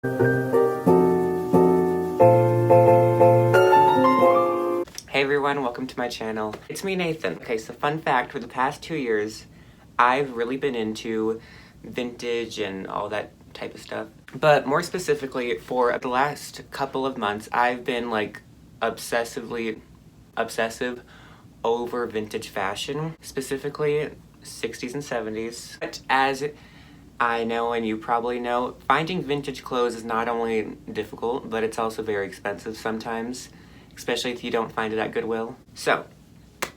Hey everyone, welcome to my channel. It's me, Nathan. Okay, so fun fact, for the past 2 years, I've really been into vintage and all that type of stuff. But more specifically, for the last couple of months, I've been like obsessive over vintage fashion, specifically 60s and 70s. But as I know, and you probably know, finding vintage clothes is not only difficult, but it's also very expensive sometimes, especially if you don't find it at Goodwill. So,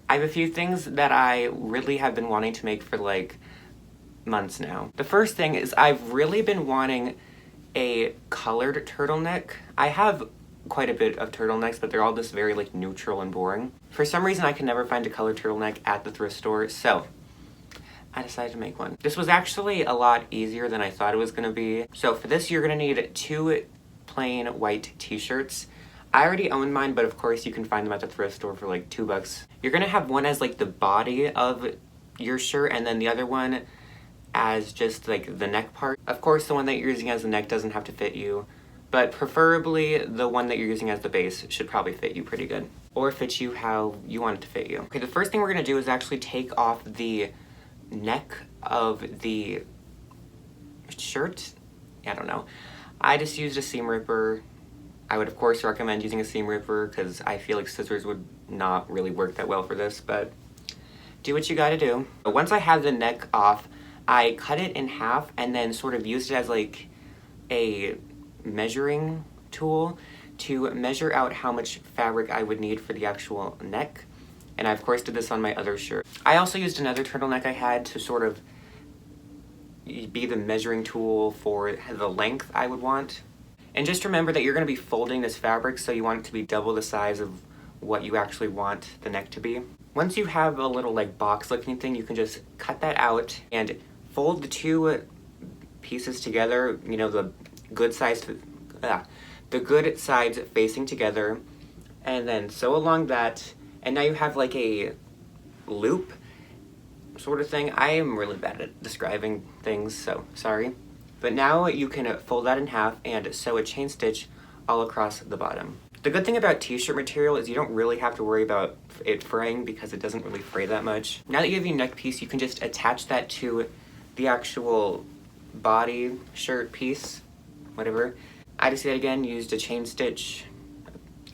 I have a few things that I really have been wanting to make for like months now. The first thing is I've really been wanting a colored turtleneck. I have quite a bit of turtlenecks, but they're all just very like neutral and boring. For some reason I can never find a colored turtleneck at the thrift store, so I decided to make one. This was actually a lot easier than I thought it was gonna be. So for this, you're gonna need 2 plain white t-shirts. I already own mine, but of course you can find them at the thrift store for like $2. You're gonna have one as like the body of your shirt, and then the other one as just like the neck part. Of course, the one that you're using as the neck doesn't have to fit you, but preferably the one that you're using as the base should probably fit you pretty good, or fit you how you want it to fit you. Okay, the first thing we're gonna do is actually take off the neck of the shirt. I don't know. I just used a seam ripper. I would of course recommend using a seam ripper because I feel like scissors would not really work that well for this, but do what you gotta do. Once I have the neck off, I cut it in half and then sort of used it as like a measuring tool to measure out how much fabric I would need for the actual neck. And I of course did this on my other shirt. I also used another turtleneck I had to sort of be the measuring tool for the length I would want. And just remember that you're going to be folding this fabric, so you want it to be double the size of what you actually want the neck to be. Once you have a little like box looking thing, you can just cut that out and fold the 2 pieces together, you know, the good sides facing together, and then sew along that. And now you have like a loop sort of thing. I am really bad at describing things, so sorry. But now you can fold that in half and sew a chain stitch all across the bottom. The good thing about t-shirt material is you don't really have to worry about it fraying because it doesn't really fray that much. Now that you have your neck piece, you can just attach that to the actual body shirt piece, whatever. I just did again, used a chain stitch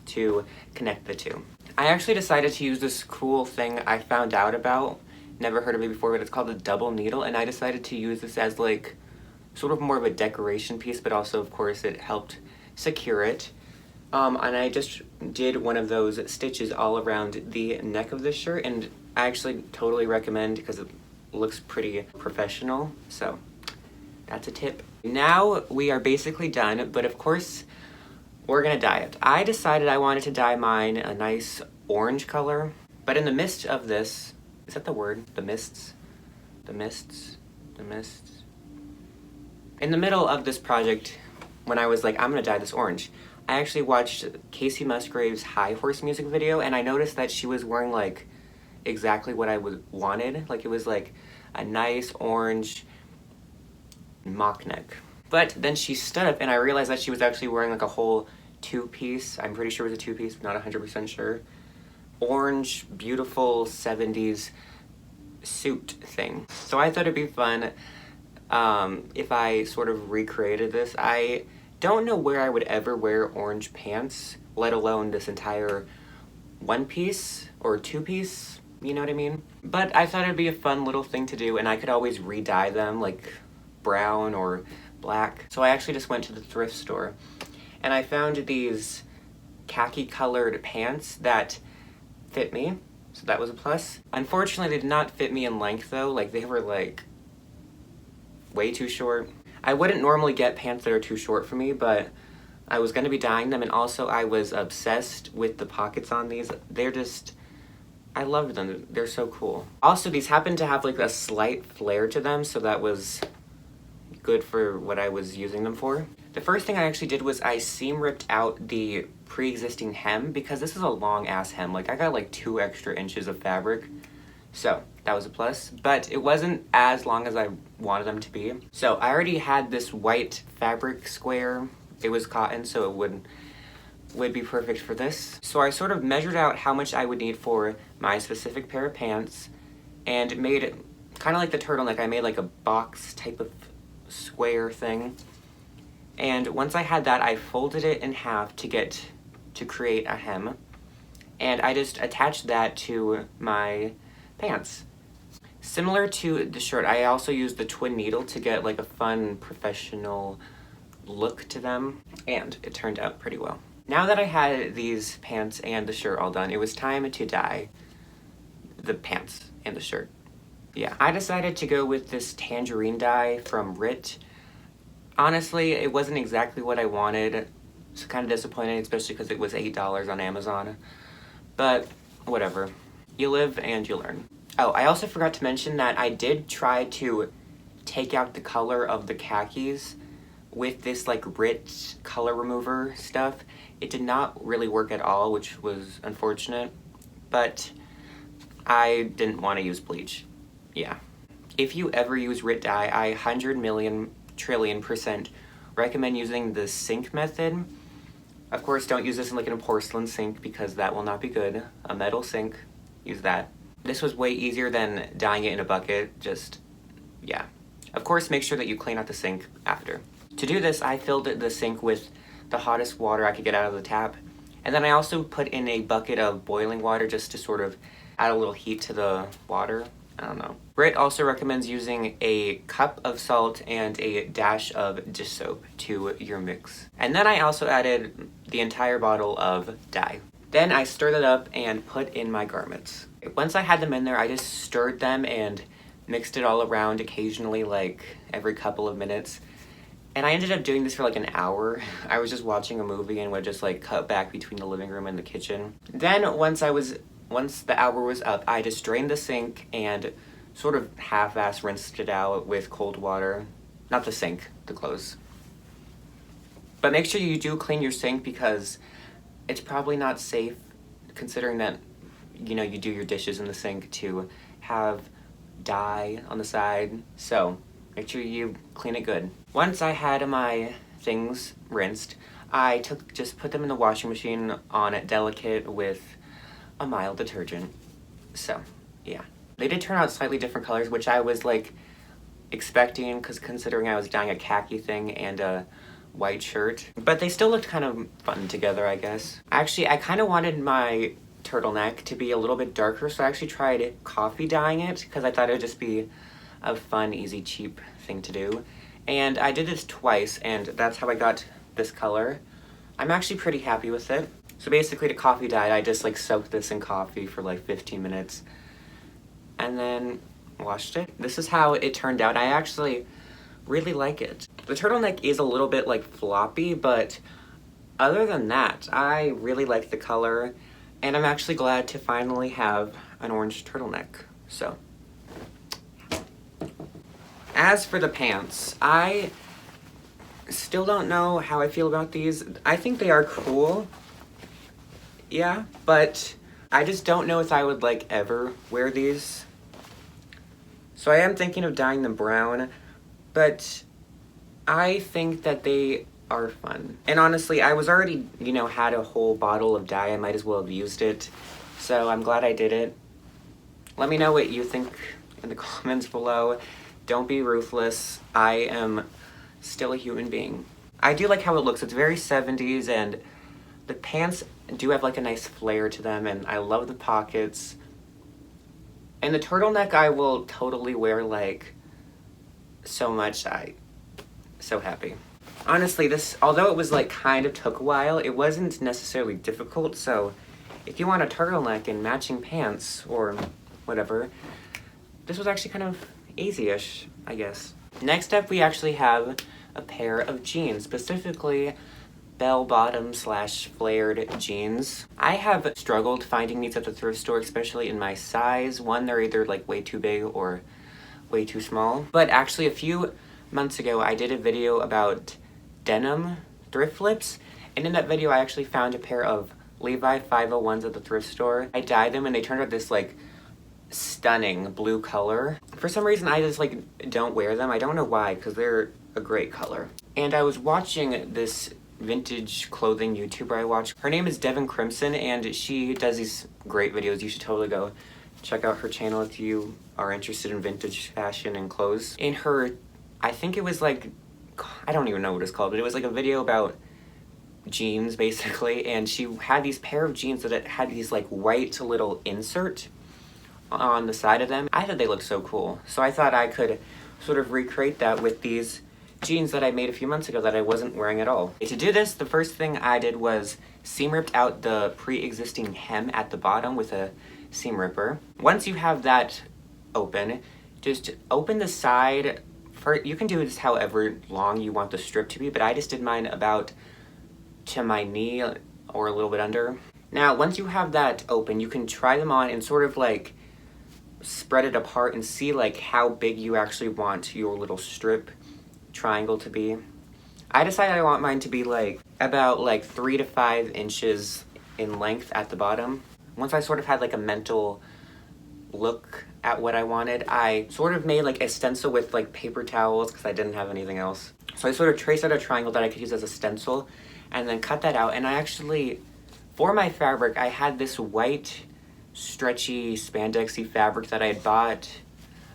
to connect the 2. I actually decided to use this cool thing I found out about. Never heard of it before, but it's called a double needle, and I decided to use this as like sort of more of a decoration piece, but also of course it helped secure it. And I just did one of those stitches all around the neck of the shirt, and I actually totally recommend because it looks pretty professional, so that's a tip. Now we are basically done, but of course we're gonna dye it. I decided I wanted to dye mine a nice orange color, but in the midst of this, is that the word? The mists? The mists? The mists? In the middle of this project, when I was like, I'm gonna dye this orange, I actually watched Casey Musgrave's High Horse music video, and I noticed that she was wearing like exactly what I wanted. Like it was like a nice orange mock neck. But then she stood up and I realized that she was actually wearing like a whole 2-piece, I'm pretty sure it was a 2-piece, but not 100% sure, orange, beautiful 70s suit thing. So I thought it'd be fun if I sort of recreated this. I don't know where I would ever wear orange pants, let alone this entire 1-piece or 2-piece, you know what I mean? But I thought it'd be a fun little thing to do, and I could always re-dye them like brown or black. So I actually just went to the thrift store and I found these khaki colored pants that fit me, so that was a plus. Unfortunately, they did not fit me in length though, like they were like way too short. I wouldn't normally get pants that are too short for me, but I was gonna be dyeing them, and also I was obsessed with the pockets on these. They're just, I loved them, they're so cool. Also, these happen to have like a slight flare to them, so that was good for what I was using them for. The first thing I actually did was I seam ripped out the pre-existing hem, because this is a long ass hem. Like I got like 2 extra inches of fabric, so that was a plus, but it wasn't as long as I wanted them to be. So I already had this white fabric square it was cotton, so it would be perfect for this. So I sort of measured out how much I would need for my specific pair of pants and made it kind of like the turtleneck. I made like a box type of square thing. And once I had that, I folded it in half to create a hem. And I just attached that to my pants. Similar to the shirt, I also used the twin needle to get like a fun professional look to them, and it turned out pretty well. Now that I had these pants and the shirt all done, it was time to dye the pants and the shirt. Yeah, I decided to go with this tangerine dye from Rit. Honestly, it wasn't exactly what I wanted. It's kind of disappointing, especially because it was $8 on Amazon. But whatever. You live and you learn. Oh, I also forgot to mention that I did try to take out the color of the khakis with this like Rit color remover stuff. It did not really work at all, which was unfortunate, but I didn't want to use bleach. Yeah. If you ever use Rit dye, I 100 million trillion % recommend using the sink method. Of course, don't use this in like in a porcelain sink because that will not be good. A metal sink, use that. This was way easier than dyeing it in a bucket, just, yeah. Of course, make sure that you clean out the sink after. To do this, I filled the sink with the hottest water I could get out of the tap. And then I also put in a bucket of boiling water just to sort of add a little heat to the water. I don't know. Rit also recommends using a cup of salt and a dash of dish soap to your mix. And then I also added the entire bottle of dye. Then I stirred it up and put in my garments. Once I had them in there, I just stirred them and mixed it all around occasionally, like every couple of minutes. And I ended up doing this for like an hour. I was just watching a movie and would just like cut back between the living room and the kitchen. Then once the hour was up, I just drained the sink and sort of half-ass rinsed it out with cold water. Not the sink, the clothes. But make sure you do clean your sink because it's probably not safe, considering that, you know, you do your dishes in the sink, to have dye on the side. So make sure you clean it good. Once I had my things rinsed, I just put them in the washing machine on delicate with a mild detergent. So yeah, they did turn out slightly different colors, which I was like expecting, because considering I was dyeing a khaki thing and a white shirt, but they still looked kind of fun together, I guess. Actually, I kind of wanted my turtleneck to be a little bit darker, so I actually tried coffee dyeing it because I thought it would just be a fun, easy, cheap thing to do. And I did this twice, and that's how I got this color. I'm actually pretty happy with it. So basically, to coffee dye, I just like soaked this in coffee for like 15 minutes and then washed it. This is how it turned out. I actually really like it. The turtleneck is a little bit like floppy, but other than that, I really like the color, and I'm actually glad to finally have an orange turtleneck. So, as for the pants, I still don't know how I feel about these. I think they are cool, yeah, but I just don't know if I would like ever wear these. So I am thinking of dyeing them brown, but I think that they are fun. And honestly, I was already, you know, had a whole bottle of dye. I might as well have used it. So I'm glad I did it. Let me know what you think in the comments below. Don't be ruthless. I am still a human being. I do like how it looks. It's very 70s, and the pants do have like a nice flare to them, and I love the pockets. And the turtleneck I will totally wear like so much. So happy. Honestly, this, although it was like kind of took a while, it wasn't necessarily difficult. So if you want a turtleneck and matching pants or whatever, this was actually kind of easy-ish, I guess. Next up, we actually have a pair of jeans, specifically bell-bottom / flared jeans. I have struggled finding these at the thrift store, especially in my size. One, they're either like way too big or way too small. But actually a few months ago, I did a video about denim thrift flips, and in that video, I actually found a pair of Levi 501s at the thrift store. I dyed them, and they turned out this like stunning blue color. For some reason, I just like don't wear them. I don't know why, because they're a great color. And I was watching this vintage clothing YouTuber I watch. Her name is Devin Crimson, and she does these great videos. You should totally go check out her channel if you are interested in vintage fashion and clothes. In her, I think it was like, I don't even know what it's called, but it was like a video about jeans basically, and she had these pair of jeans that had these like white little insert on the side of them. I thought they looked so cool, so I thought I could sort of recreate that with these jeans that I made a few months ago that I wasn't wearing at all. To do this, the first thing I did was seam ripped out the pre-existing hem at the bottom with a seam ripper. Once you have that open, just open the side. You can do this however long you want the strip to be, but I just did mine about to my knee or a little bit under. Now, once you have that open, you can try them on and sort of like spread it apart and see like how big you actually want your little strip triangle to be. I decided I want mine to be like about like 3 to 5 inches in length at the bottom. Once I sort of had like a mental look at what I wanted, I sort of made like a stencil with like paper towels because I didn't have anything else. So I sort of traced out a triangle that I could use as a stencil and then cut that out. And I actually, for my fabric, I had this white stretchy spandexy fabric that I had bought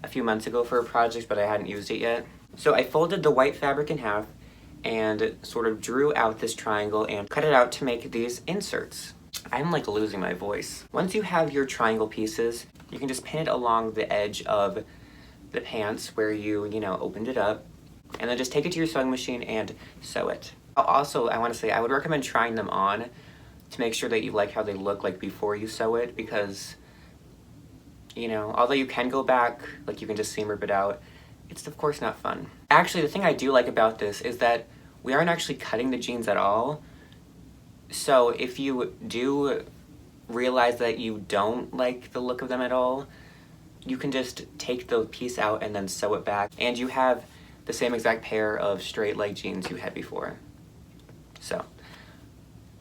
a few months ago for a project, but I hadn't used it yet. So I folded the white fabric in half and sort of drew out this triangle and cut it out to make these inserts. I'm like losing my voice. Once you have your triangle pieces, you can just pin it along the edge of the pants where you opened it up, and then just take it to your sewing machine and sew it. Also, I want to say I would recommend trying them on to make sure that you like how they look like before you sew it, because although you can go back, like you can just seam rip it out, it's of course not fun. Actually, the thing I do like about this is that we aren't actually cutting the jeans at all. So if you do realize that you don't like the look of them at all, you can just take the piece out and then sew it back, and you have the same exact pair of straight leg jeans you had before. So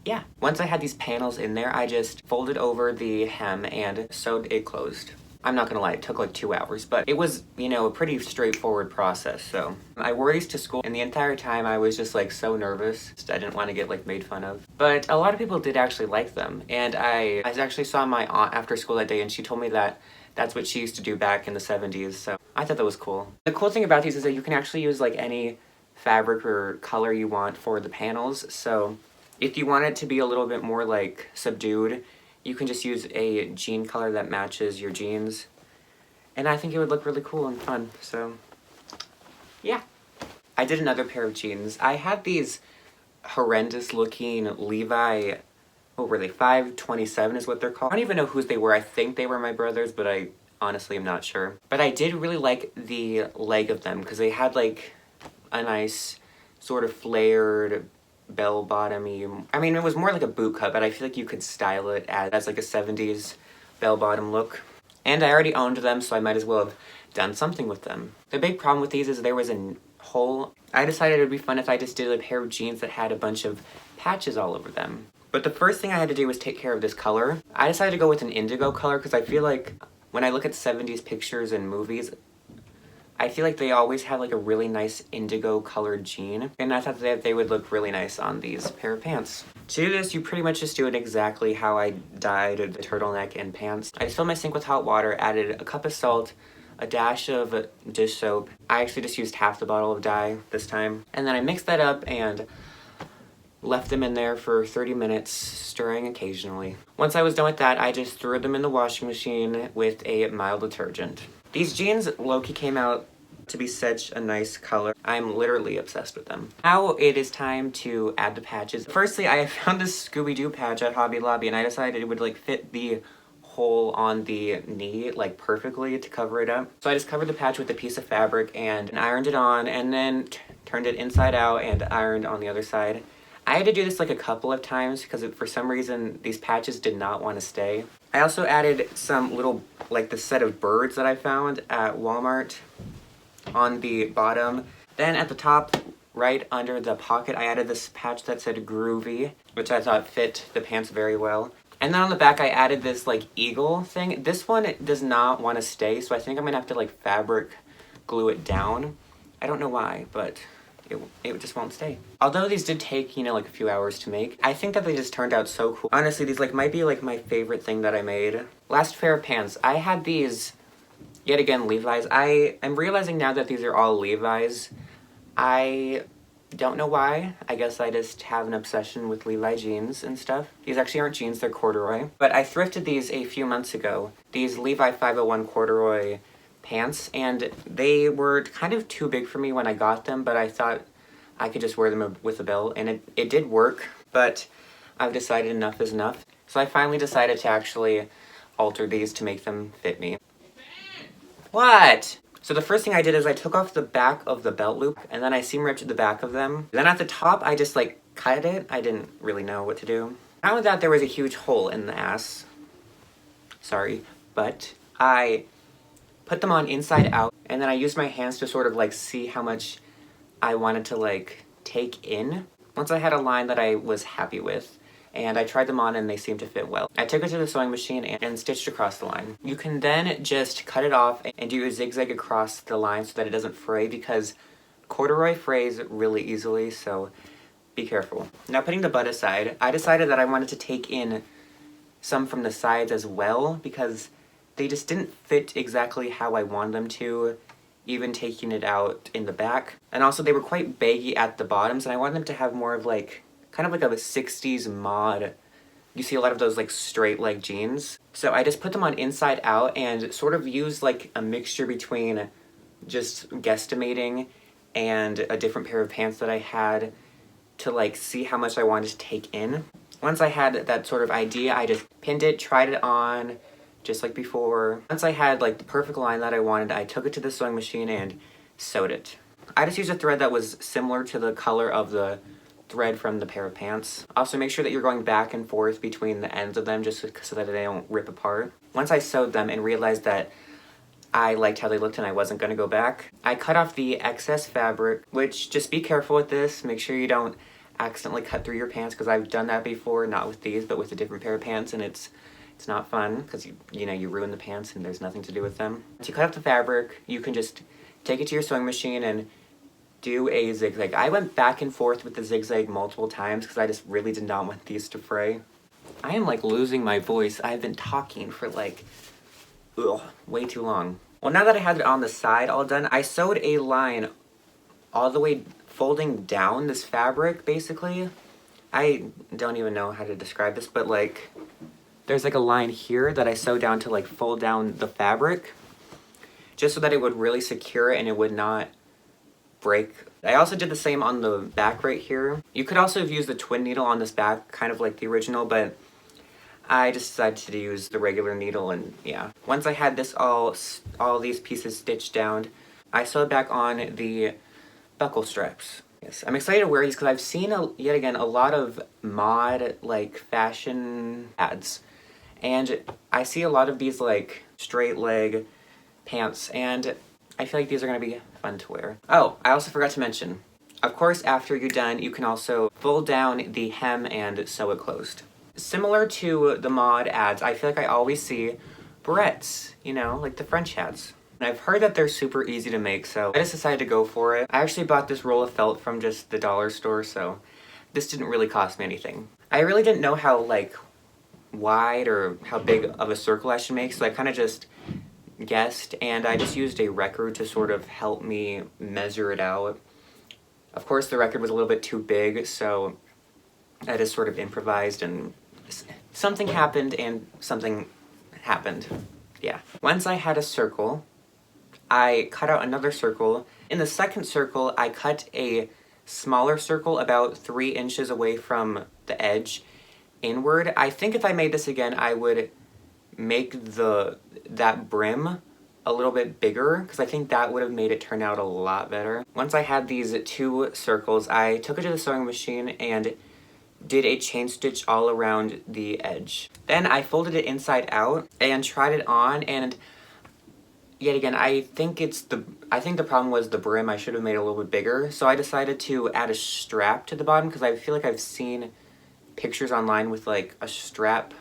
yeah, once I had these panels in there, I just folded over the hem and sewed it closed. I'm not gonna lie, it took like 2 hours, but it was, a pretty straightforward process. So I wore these to school, and the entire time I was just like so nervous. I didn't want to get like made fun of. But a lot of people did actually like them, and I actually saw my aunt after school that day, and she told me that that's what she used to do back in the 70s, so I thought that was cool. The cool thing about these is that you can actually use like any fabric or color you want for the panels. So if you want it to be a little bit more like subdued, you can just use a jean color that matches your jeans. And I think it would look really cool and fun, so yeah. I did another pair of jeans. I had these horrendous looking Levi, what were they, 527 is what they're called. I don't even know whose they were. I think they were my brother's, but I honestly am not sure. But I did really like the leg of them because they had like a nice sort of flared bell bottomy. I mean, it was more like a boot cut, but I feel like you could style it as like a 70s bell bottom look. And I already owned them, so I might as well have done something with them. The big problem with these is there was a hole. I decided it would be fun if I just did a pair of jeans that had a bunch of patches all over them. But the first thing I had to do was take care of this color. I decided to go with an indigo color because I feel like when I look at 70s pictures and movies, I feel like they always have like a really nice indigo colored jean, and I thought that they would look really nice on these pair of pants. To do this, you pretty much just do it exactly how I dyed the turtleneck and pants. I just filled my sink with hot water, added a cup of salt, a dash of dish soap. I actually just used half the bottle of dye this time. And then I mixed that up and left them in there for 30 minutes, stirring occasionally. Once I was done with that, I just threw them in the washing machine with a mild detergent. These jeans low-key came out to be such a nice color. I'm literally obsessed with them. Now it is time to add the patches. Firstly, I found this Scooby-Doo patch at Hobby Lobby, and I decided it would like fit the hole on the knee like perfectly to cover it up. So I just covered the patch with a piece of fabric and ironed it on, and then turned it inside out and ironed on the other side. I had to do this like a couple of times because for some reason these patches did not want to stay. I also added some little, like the set of birds that I found at Walmart on the bottom. Then at the top, right under the pocket, I added this patch that said Groovy, which I thought fit the pants very well. And then on the back, I added this like eagle thing. This one does not want to stay, so I think I'm gonna have to like fabric glue it down. I don't know why, but it just won't stay. Although these did take, you know, like a few hours to make, I think that they just turned out so cool. Honestly, these like might be like my favorite thing that I made. Last pair of pants. I had these, yet again, Levi's. I am realizing now that these are all Levi's. I don't know why. I guess I just have an obsession with Levi jeans and stuff. These actually aren't jeans, they're corduroy. But I thrifted these a few months ago. These Levi 501 corduroy pants, and they were kind of too big for me when I got them, but I thought I could just wear them with a belt, and it did work, but I've decided enough is enough. So I finally decided to actually alter these to make them fit me. What? So the first thing I did is I took off the back of the belt loop, and then I seam ripped the back of them. Then at the top, I just like cut it. I didn't really know what to do. Not only that, there was a huge hole in the ass. Sorry, but I put them on inside out, and then I used my hands to sort of like see how much I wanted to like take in. Once I had a line that I was happy with, and I tried them on and they seemed to fit well, I took it to the sewing machine and stitched across the line. You can then just cut it off and do a zigzag across the line so that it doesn't fray, because corduroy frays really easily, so be careful. Now, putting the butt aside, I decided that I wanted to take in some from the sides as well, because they just didn't fit exactly how I wanted them to, even taking it out in the back. And also they were quite baggy at the bottoms, and I wanted them to have more of like, kind of like a 60s mod. You see a lot of those like straight leg jeans. So I just put them on inside out and sort of used like a mixture between just guesstimating and a different pair of pants that I had to like see how much I wanted to take in. Once I had that sort of idea, I just pinned it, tried it on, just like before. Once I had like the perfect line that I wanted, I took it to the sewing machine and sewed it. I just used a thread that was similar to the color of the thread from the pair of pants. Also, make sure that you're going back and forth between the ends of them just so that they don't rip apart. Once I sewed them and realized that I liked how they looked and I wasn't going to go back, I cut off the excess fabric, which, just be careful with this. Make sure you don't accidentally cut through your pants, because I've done that before, not with these, but with a different pair of pants, and it's not fun, because you know, you ruin the pants and there's nothing to do with them. To cut off the fabric, you can just take it to your sewing machine and do a zigzag. I went back and forth with the zigzag multiple times because I just really did not want these to fray. I am like losing my voice. I've been talking for like, way too long. Well, now that I had it on the side all done, I sewed a line all the way folding down this fabric, basically. I don't even know how to describe this, but like, there's like a line here that I sewed down to like fold down the fabric, just so that it would really secure it and it would not break. I also did the same on the back right here. You could also have used the twin needle on this back, kind of like the original, but I just decided to use the regular needle, and yeah. Once I had this all these pieces stitched down, I sewed back on the buckle straps. Yes, I'm excited to wear these because I've seen, yet again, a lot of mod, like, fashion ads. And I see a lot of these, like, straight leg pants, and I feel like these are going to be fun to wear. Oh, I also forgot to mention, of course, after you're done, you can also fold down the hem and sew it closed. Similar to the mod ads, I feel like I always see barrettes, you know, like the French hats. And I've heard that they're super easy to make, so I just decided to go for it. I actually bought this roll of felt from just the dollar store, so this didn't really cost me anything. I really didn't know how, like, wide or how big of a circle I should make, so I kind of just guessed, and I just used a record to sort of help me measure it out. Of course, the record was a little bit too big, so I just sort of improvised, and something happened, and something happened. Yeah. Once I had a circle, I cut out another circle. In the second circle, I cut a smaller circle about 3 inches away from the edge inward. I think if I made this again, I would make that brim a little bit bigger, because I think that would have made it turn out a lot better. Once I had these 2 circles, I took it to the sewing machine and did a chain stitch all around the edge. Then I folded it inside out and tried it on, and yet again, I think the problem was the brim. I should have made it a little bit bigger, so I decided to add a strap to the bottom, because I feel like I've seen pictures online with like a strap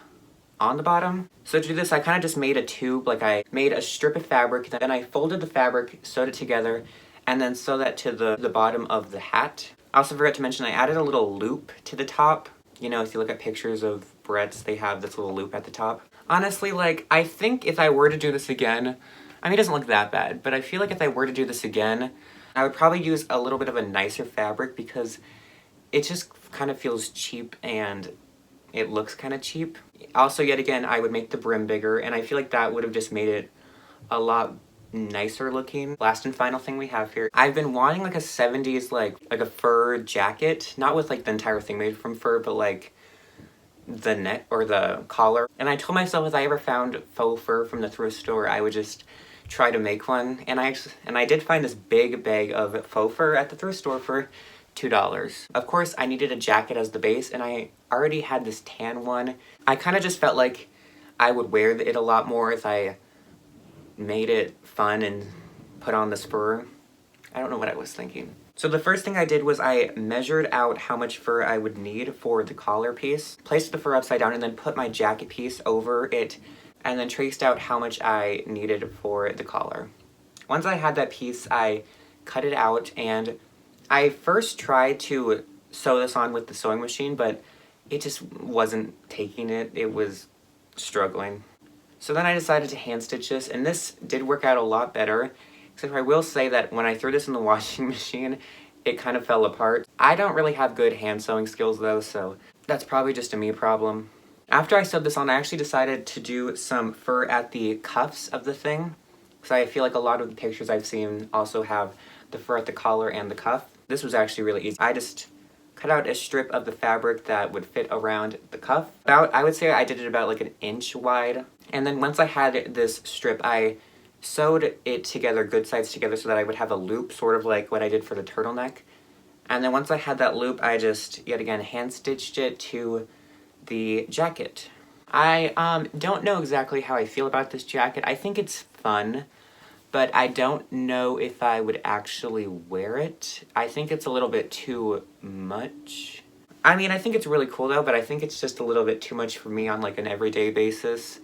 on the bottom. So to do this, I kind of just made a tube, like I made a strip of fabric, then I folded the fabric, sewed it together, and then sew that to the bottom of the hat. I also forgot to mention I added a little loop to the top. You know, if you look at pictures of barrettes, they have this little loop at the top. Honestly, like, I think if I were to do this again, I mean, it doesn't look that bad, but I feel like if I were to do this again, I would probably use a little bit of a nicer fabric because it just kind of feels cheap and it looks kind of cheap. Also, yet again, I would make the brim bigger, and I feel like that would have just made it a lot nicer looking. Last and final thing we have here. I've been wanting like a 70s, like a fur jacket. Not with like the entire thing made from fur, but like the neck or the collar. And I told myself if I ever found faux fur from the thrift store, I would just try to make one. And I did find this big bag of faux fur at the thrift store for $2. Of course, I needed a jacket as the base, and I already had this tan one. I kind of just felt like I would wear it a lot more if I made it fun and put on this fur. I don't know what I was thinking. So the first thing I did was I measured out how much fur I would need for the collar piece, placed the fur upside down, and then put my jacket piece over it, and then traced out how much I needed for the collar. Once I had that piece, I cut it out, and I first tried to sew this on with the sewing machine, but it just wasn't taking it. It was struggling. So then I decided to hand stitch this, and this did work out a lot better, except I will say that when I threw this in the washing machine, it kind of fell apart. I don't really have good hand sewing skills though, so that's probably just a me problem. After I sewed this on, I actually decided to do some fur at the cuffs of the thing, because I feel like a lot of the pictures I've seen also have the fur at the collar and the cuff. This was actually really easy. I just cut out a strip of the fabric that would fit around the cuff. I would say I did it about like an inch wide. And then once I had this strip, I sewed it together, good sides together, so that I would have a loop, sort of like what I did for the turtleneck. And then once I had that loop, I just, yet again, hand stitched it to the jacket. I don't know exactly how I feel about this jacket. I think it's fun, but I don't know if I would actually wear it. I think it's a little bit too much. I mean, I think it's really cool though, but I think it's just a little bit too much for me on like an everyday basis.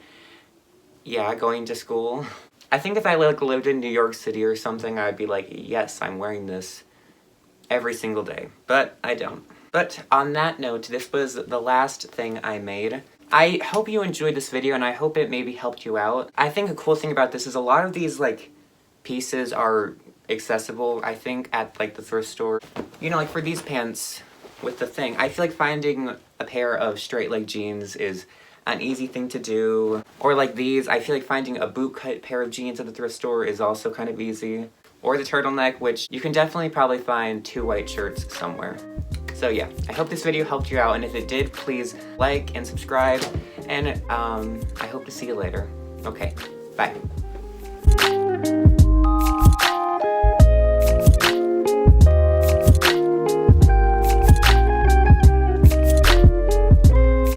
Yeah, going to school. I think if I like lived in New York City or something, I'd be like, yes, I'm wearing this every single day. But I don't. But on that note, this was the last thing I made. I hope you enjoyed this video, and I hope it maybe helped you out. I think a cool thing about this is a lot of these like pieces are accessible, I think, at like the thrift store. You know, like for these pants with the thing, I feel like finding a pair of straight leg jeans is an easy thing to do. Or like these, I feel like finding a bootcut pair of jeans at the thrift store is also kind of easy. Or the turtleneck, which you can definitely probably find 2 white shirts somewhere. So yeah, I hope this video helped you out, and if it did, please like and subscribe, and I hope to see you later. Okay, bye.